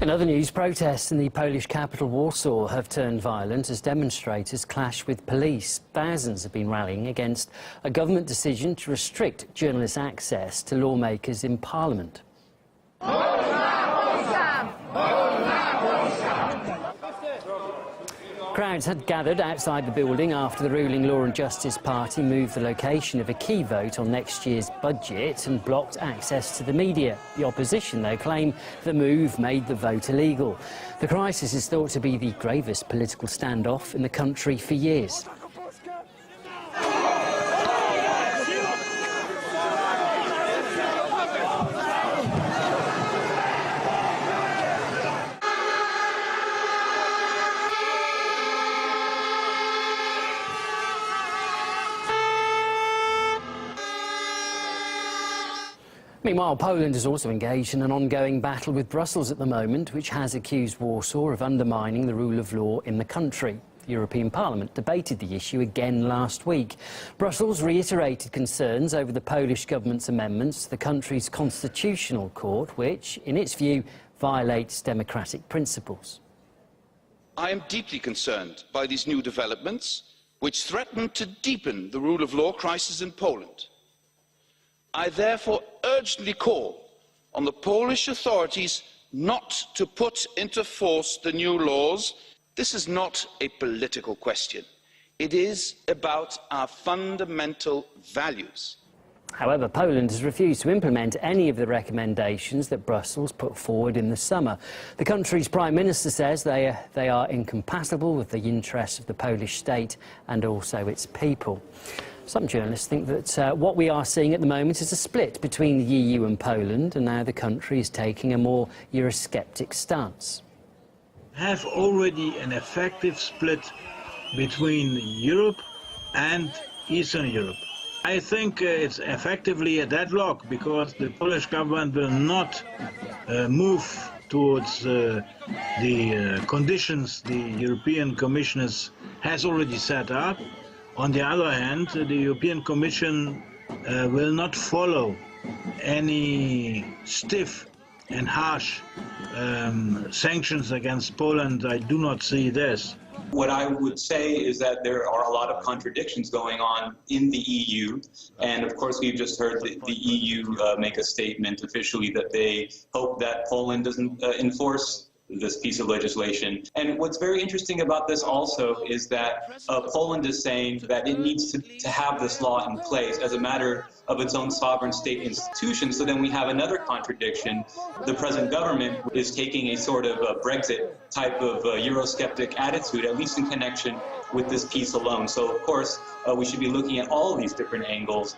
In other news, protests in the Polish capital Warsaw have turned violent as demonstrators clash with police. Thousands have been rallying against a government decision to restrict journalists' access to lawmakers in Parliament. Crowds had gathered outside the building after the ruling Law and Justice Party moved the location of a key vote on next year's budget and blocked access to the media. The opposition, though, claim the move made the vote illegal. The crisis is thought to be the gravest political standoff in the country for years. Meanwhile, Poland is also engaged in an ongoing battle with Brussels at the moment, which has accused Warsaw of undermining the rule of law in the country. The European Parliament debated the issue again last week. Brussels reiterated concerns over the Polish government's amendments to the country's constitutional court, which, in its view, violates democratic principles. I am deeply concerned by these new developments, which threaten to deepen the rule of law crisis in Poland. I therefore urgently call on the Polish authorities not to put into force the new laws. This is not a political question. It is about our fundamental values. However, Poland has refused to implement any of the recommendations that Brussels put forward in the summer. The country's Prime Minister says they are incompatible with the interests of the Polish state and also its people. Some journalists think that what we are seeing at the moment is a split between the EU and Poland, and now the country is taking a more Eurosceptic stance. Have already an effective split between Europe and Eastern Europe. I think it's effectively a deadlock because the Polish government will not move towards the conditions the European Commission has already set up. On the other hand, the European Commission will not follow any stiff and harsh sanctions against Poland. I do not see this. What I would say is that there are a lot of contradictions going on in the EU, and of course we've just heard the EU make a statement officially that they hope that Poland doesn't enforce this piece of legislation. And what's very interesting about this also is that Poland is saying that it needs to have this law in place as a matter of its own sovereign state institution. So then we have another contradiction. The present government is taking a sort of a Brexit type of Eurosceptic attitude, at least in connection with this piece alone. So of course, we should be looking at all of these different angles.